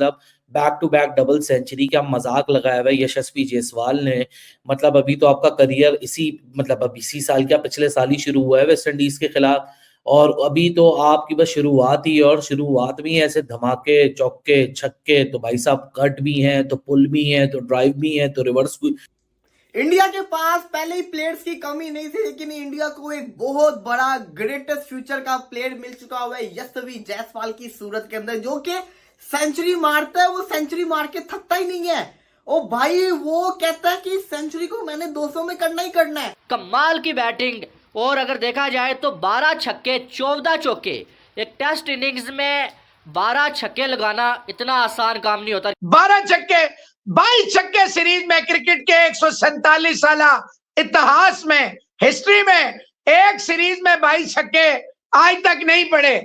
मतलब back to back double century, क्या मजाक लगाया हुआ है यशस्वी जायसवाल ने। मतलब अभी तो आपका करियर अब इसी साल, क्या पिछले साल ही शुरू हुआ है वेस्ट इंडीज के खिलाफ, और अभी तो आपकी बस शुरुआत ही है, और शुरुआत में ही ऐसे धमाके चौके छक्के, तो भाई साहब कट भी हैं, तो पुल भी हैं, तो ड्राइव भी हैं, तो रिवर्स भी। इंडिया के पास पहले ही प्लेयर्स की कमी नहीं थी, लेकिन इंडिया को एक बहुत बड़ा ग्रेटेस्ट फ्यूचर का प्लेयर मिल चुका हुआ है यशस्वी जायसवाल की सूरत के अंदर, जो कि सेंचुरी मारता है। वो सेंचुरी मार के थकता ही नहीं है। ओ भाई, वो कहता है कि सेंचुरी को मैंने 200 में करना ही करना है। कमाल की बैटिंग, और अगर देखा जाए तो 12 छक्के 14 चौके। एक टेस्ट इनिंग्स में 12 छक्के लगाना इतना आसान काम नहीं होता। 12 छक्के 22 छक्के सीरीज में क्रिकेट के 147 साल इतिहास में, हिस्ट्री में एक सीरीज में 22 छक्के आज तक नहीं पड़े।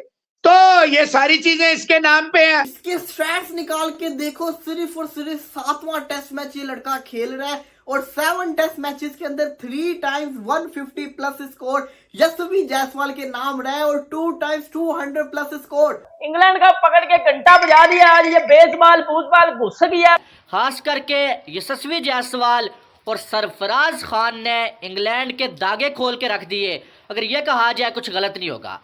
तो ये सारी चीजें इसके नाम पे हैं। इसके स्टैट्स निकाल के देखो, सिर्फ और सिर्फ 7वां टेस्ट मैच ये लड़का खेल रहा है, और 7 टेस्ट मैचेस के अंदर 3 टाइम्स 150 प्लस स्कोर यशस्वी जायसवाल के नाम रहा है, और 2 टाइम्स 200 प्लस स्कोर। इंग्लैंड का पकड़ के घंटा बजा दिया। आज ये बेसबॉल फुटबॉल घुस गया। खास करके यशस्वी जायसवाल और सरफराज खान ने इंग्लैंड के दागे खोल के रख दिए। अगर ये कहा जाए कुछ गलत नहीं होगा।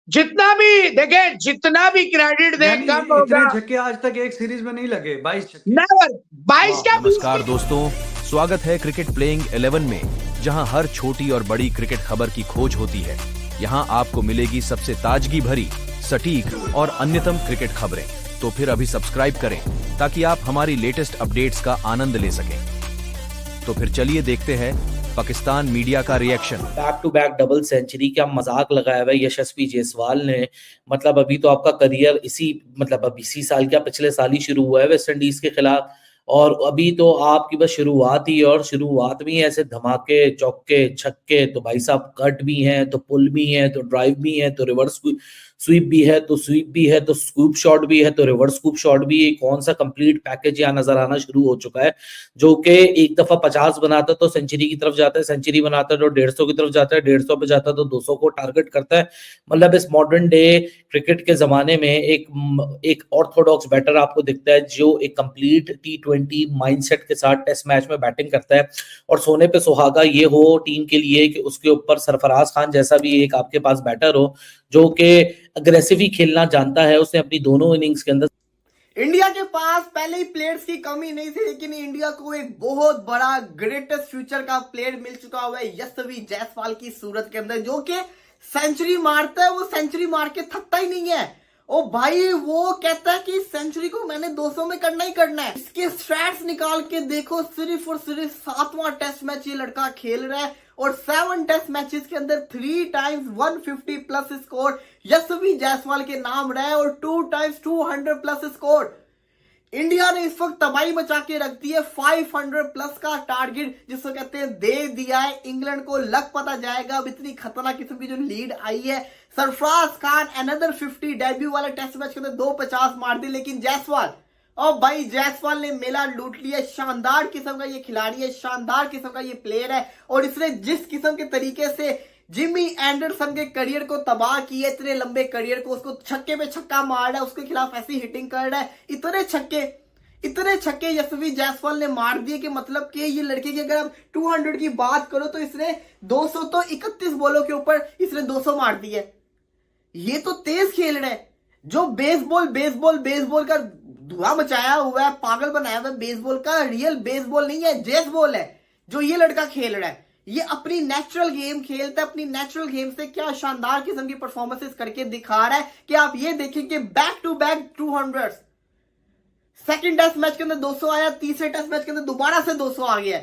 जितना भी देखे, जितना भी क्रेडिट दे कम होगा। इतने छक्के आज तक एक सीरीज में नहीं लगे, 22 छक्के। नेवर 22 का। नमस्कार दोस्तों, स्वागत है क्रिकेट प्लेइंग 11 में, जहां हर छोटी और बड़ी क्रिकेट खबर की खोज होती है। यहां आपको मिलेगी सबसे ताजगी भरी, सटीक और अन्यतम क्रिकेट खबरें। तो फिर अभी सब्सक्राइब करें ताकि आप हमारी लेटेस्ट अपडेट्स का आनंद ले सकें। तो फिर चलिए देखते हैं पाकिस्तान मीडिया का reaction. Back to back double century, क्या मजाक लगाया हुआ है यशस्वी जायसवाल ने। मतलब अभी तो आपका करियर अब इसी साल, क्या पिछले साल ही शुरू हुआ है वेस्ट इंडीज के खिलाफ, और अभी तो आपकी बस शुरुआत ही है, और शुरुआत में ही ऐसे धमाके चौके छक्के, तो भाई साहब कट भी हैं, तो पुल भी हैं, तो ड्राइव भी हैं, तो रिवर्स स्वीप भी है, तो स्वीप भी है, तो स्कूप शॉट भी है, तो रिवर्स स्कूप शॉट भी है। कौन सा कंप्लीट पैकेज यहाँ नजर आना शुरू हो चुका है, जो कि एक दफा 50 बनाता है तो सेंचुरी की तरफ जाता है, सेंचुरी बनाता है तो 150 की तरफ जाता है, 150 पे जाता है तो 200 को टारगेट करता है। मतलब इस मॉडर्न डे क्रिकेट के जमाने में एक ऑर्थोडॉक्स बैटर आपको दिखता है, जो एक कंप्लीट T20 माइंडसेट के साथ टेस्ट मैच में बैटिंग करता है। और सोने पे सुहागा ये हो टीम के लिए कि उसके ऊपर सरफराज खान जैसा भी एक आपके पास बैटर हो, जो कि अग्रेसिव ही खेलना जानता है। उसने अपनी दोनों इनिंग्स के अंदर, इंडिया के पास पहले ही प्लेयर्स की कमी नहीं थी, लेकिन इंडिया को एक बहुत बड़ा ग्रेटेस्ट फ्यूचर का प्लेयर मिल चुका हुआ है यशस्वी जायसवाल की सूरत के अंदर, जो कि सेंचुरी मारता है। वो सेंचुरी मार के थकता ही नहीं है। ओ भाई, वो कहता है कि सेंचुरी को मैंने 200 में करना ही करना है। इसके स्टैट्स निकाल के देखो, सिर्फ और सिर्फ 7वां टेस्ट मैच ये लड़का खेल रहा है, और 7 टेस्ट मैचेस के अंदर 3 टाइम्स 150 प्लस स्कोर यशस्वी जायसवाल के नाम रहा है, और 2 टाइम्स 200 प्लस स्कोर। इंडिया ने इस वक्त तबाही मचा के रख दी है। 500 प्लस का टारगेट जिसको कहते हैं दे दिया है। इंग्लैंड को लग पता जाएगा अब इतनी खतरनाक किस्म की जो लीड आई है। सरफराज खान अनदर 50 डेब्यू वाले टेस्ट मैच के अंदर 250 मार दी, लेकिन जायसवाल, और भाई जायसवाल ने मेला लूट लिया। शानदार किस्म का ये खिलाड़ी है, शानदार किस्म का ये प्लेयर है, और इसने जिस किस्म के तरीके से जिमी एंडरसन के करियर को तबाह किया, इतने लंबे करियर को, उसको छक्के पे छक्का मार रहा है, उसके खिलाफ ऐसी हिटिंग कर रहा है। इतने छक्के यशस्वी जायसवाल ने मार दिए कि मतलब कि ये लड़के की अगर आप 200 की बात करो तो इसने 200 तो 31 बॉलों के ऊपर इसने 200 मार दिए। ये तो तेज खेल रहे हैं। जो बेसबॉल का धुआं मचाया हुआ है, पागल बनाया हुआ है बेसबॉल का, रियल बेसबॉल नहीं है, जेस बॉल है जो ये लड़का खेल रहा है। ये अपनी नेचुरल गेम खेलता है। अपनी नेचुरल गेम से क्या शानदार किस्म की परफॉर्मेंसेस करके दिखा रहा है कि आप ये देखें कि back to back 200। Second test match के अंदर 200 आया, तीसरे टेस्ट मैच के अंदर दोबारा से 200 आ गया।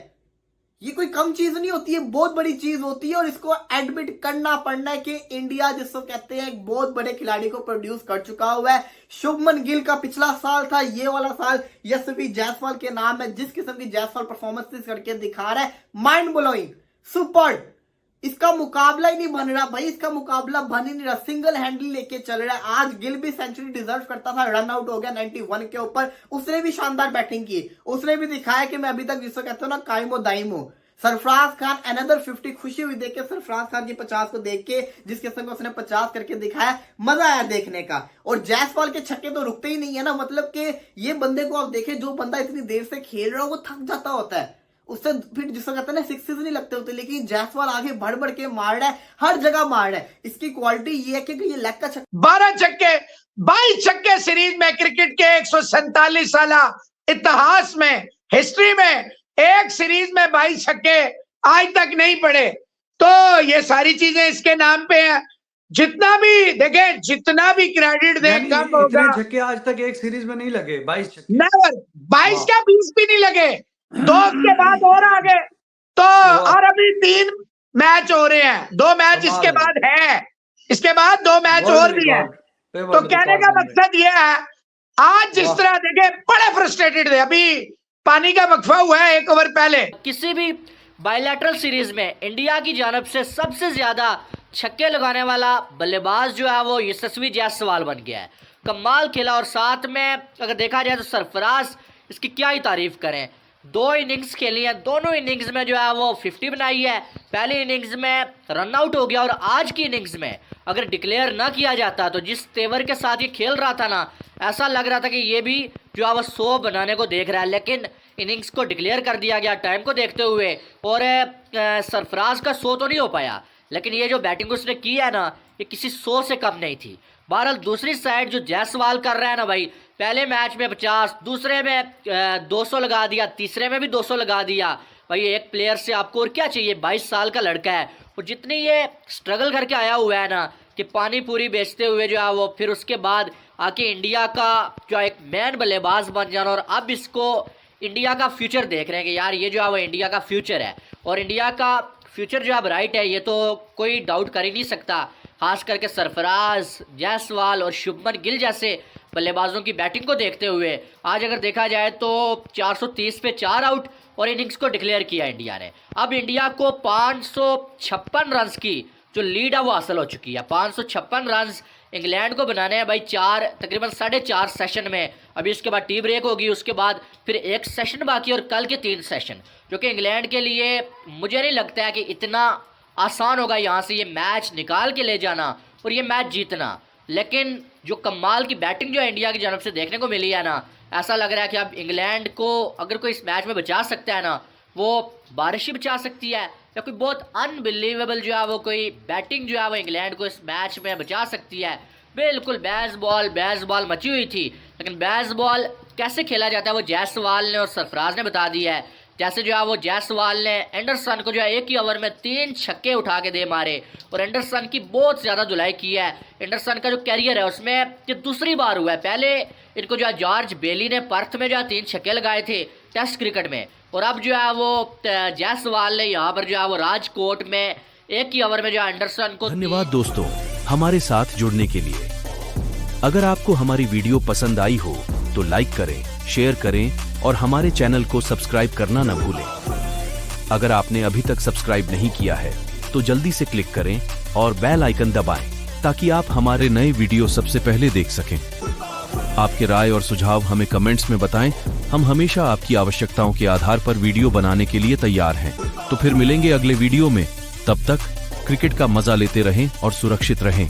ये कोई कम चीज नहीं होती है, बहुत बड़ी चीज होती है, और इसको एडमिट करना पड़ना है कि इंडिया जिसको कहते हैं एक बहुत बड़े खिलाड़ी को प्रोड्यूस कर चुका हुआ है। शुभमन गिल का पिछला साल था, ये वाला साल यशस्वी जायसवाल के नाम है। जिस किस्म की जायसवाल परफॉर्मेंस करके दिखा रहा है, माइंड ब्लोइंग, सुपर। इसका मुकाबला ही नहीं बन रहा भाई, इसका मुकाबला बन ही नहीं रहा। सिंगल हैंडल लेके चल रहा है। आज गिल भी सेंचुरी डिजर्व करता था, रन आउट हो गया 91 के ऊपर। उसने भी शानदार बैटिंग की, उसने भी दिखाया कि मैं अभी तक जिसको कहते हो ना कायमो दाइम हूं। सरफराज खान अनदर 50, खुशी हुई देख के सरफराज खान की 50 को देख के, जिस किस्म को उसने 50 करके दिखाया, मजा आया देखने का। और जायसवाल के छक्के तो रुकते ही नहीं है ना, मतलब कि ये बंदे को आप देखें, जो बंदा इतनी देर से खेल रहा हो वो थक जाता होता है, उससे फिर जिसको कहते हैं ना सिक्सेस नहीं लगते होते, लेकिन जायसवाल आगे बढ़ बढ़ के मार रहा है, हर जगह मार रहा है। इसकी क्वालिटी ये है कि ये लेग का छक्का 12 छक्के 22 छक्के सीरीज में क्रिकेट के 147 साल इतिहास में, हिस्ट्री में एक सीरीज में 22 छक्के आज तक नहीं पड़े। तो ये सारी चीजें इसके नाम पे हैं। जितना भी देखे, जितना भी क्रेडिट दे यानी कम होगा। इतने छक्के आज तक एक सीरीज में नहीं लगे, 22 छक्के। नेवर, 22 क्या 20 भी नहीं लगे, 2 के बाद और आगे तो, और अभी 3 मैच हो रहे हैं, 2 मैच इसके बाद है, इसके बाद 2 मैच और भी है। तो कहने का मकसद ये है, आज जिस तरह देखे बड़े फ्रस्ट्रेटेड थे, अभी पानी का वक्फा हुआ है 1 ओवर पहले। किसी भी बायलैटरल सीरीज में इंडिया की जानब से सबसे ज्यादा छक्के लगाने वाला बल्लेबाज जो है वो यशस्वी जायसवाल बन गया है। कमाल खेला, और साथ में अगर देखा जाए तो सरफराज, इसकी क्या ही तारीफ करें। 2 इनिंग्स खेली है, दोनों इनिंग्स में जो है वो 50 बनाई है। पहली इनिंग्स में रन आउट हो गया, और आज की इनिंग्स में अगर डिक्लेयर ना किया जाता तो जिस तेवर के साथ ये खेल रहा था ना, ऐसा लग रहा था कि ये भी जो है वो 100 बनाने को देख रहा है, लेकिन इनिंग्स को डिक्लेयर कर दिया गया टाइम को देखते हुए। और सरफराज का 100 तो नहीं हो पाया, लेकिन ये जो बैटिंग उसने की है ना, ये किसी 100 से कम नहीं थी। बहरहाल दूसरी साइड जो जायसवाल कर रहा है ना भाई, पहले मैच में 50, दूसरे में 200 लगा दिया, तीसरे में भी 200 लगा दिया। भाई एक प्लेयर से आपको और क्या चाहिए, 22 साल का लड़का है, और जितनी ये स्ट्रगल करके आया हुआ है ना, कि पानी पूरी बेचते हुए जो है वो, फिर उसके बाद आके इंडिया का जो एक मैन बल्लेबाज बन जाना, और अब इसको इंडिया का फ्यूचर देख रहे हैं कि यार ये जो है वो इंडिया का फ्यूचर है, और इंडिया का फ्यूचर जो है ब्राइट है, ये तो कोई डाउट कर ही नहीं सकता। खास करके सरफराज, जायसवाल और शुभमन गिल जैसे बल्लेबाजों की बैटिंग को देखते हुए आज अगर देखा जाए तो 430 पे 4 आउट और इनिंग्स को डिक्लेयर किया इंडिया ने। अब इंडिया को 556 रन की जो लीड है वो हासिल हो चुकी है। 556 रन इंग्लैंड को बनाने हैं भाई तकरीबन 4.5 सेशन में। अभी उसके बाद टी ब्रेक होगी, उसके बाद फिर 1 सेशन बाकी और कल के 3 सेशन, जो कि इंग्लैंड के लिए मुझे नहीं लगता है कि इतना आसान होगा यहाँ से ये मैच निकाल के ले जाना और ये मैच जीतना। लेकिन जो कमाल की बैटिंग जो इंडिया की जानब से देखने को मिली है ना, ऐसा लग रहा है कि अब इंग्लैंड को अगर कोई इस मैच में बचा सकता है ना, वो बारिश ही बचा सकती है, या कोई बहुत अनबिलीवेबल जो है वो कोई बैटिंग जो है वो इंग्लैंड को इस मैच में बचा सकती है। बिल्कुल बेसबॉल मची हुई थी, लेकिन बेसबॉल कैसे खेला जाता है वो जायसवाल ने और सरफराज ने बता दिया है। जैसे जो है वो जायसवाल ने एंडरसन को जो है 1 ही ओवर में 3 छक्के उठा के दे मारे, और एंडरसन की बहुत ज़्यादा धुलाई की है। एंडरसन का जो कैरियर है उसमें ये दूसरी बार हुआ है। पहले इनको जो है जॉर्ज बेली ने पर्थ में जो है 3 छक्के लगाए थे टेस्ट क्रिकेट में, और अब जो है वो जायसवाल ने यहाँ पर जो है वो राजकोट में 1 ही ओवर में जो है एंडरसन को। धन्यवाद दोस्तों हमारे साथ जुड़ने के लिए। अगर आपको हमारी वीडियो पसंद आई हो तो लाइक करें, शेयर करें और हमारे चैनल को सब्सक्राइब करना न भूलें। अगर आपने अभी तक सब्सक्राइब नहीं किया है तो जल्दी से क्लिक करें और बेल आइकन दबाएं ताकि आप हमारे नए वीडियो सबसे पहले देख सकें। आपके राय और सुझाव हमें कमेंट्स में बताएं। हम हमेशा आपकी आवश्यकताओं के आधार पर वीडियो बनाने के लिए तैयार हैं। तो फिर मिलेंगे अगले वीडियो में। तब तक क्रिकेट का मजा लेते रहें और सुरक्षित रहें।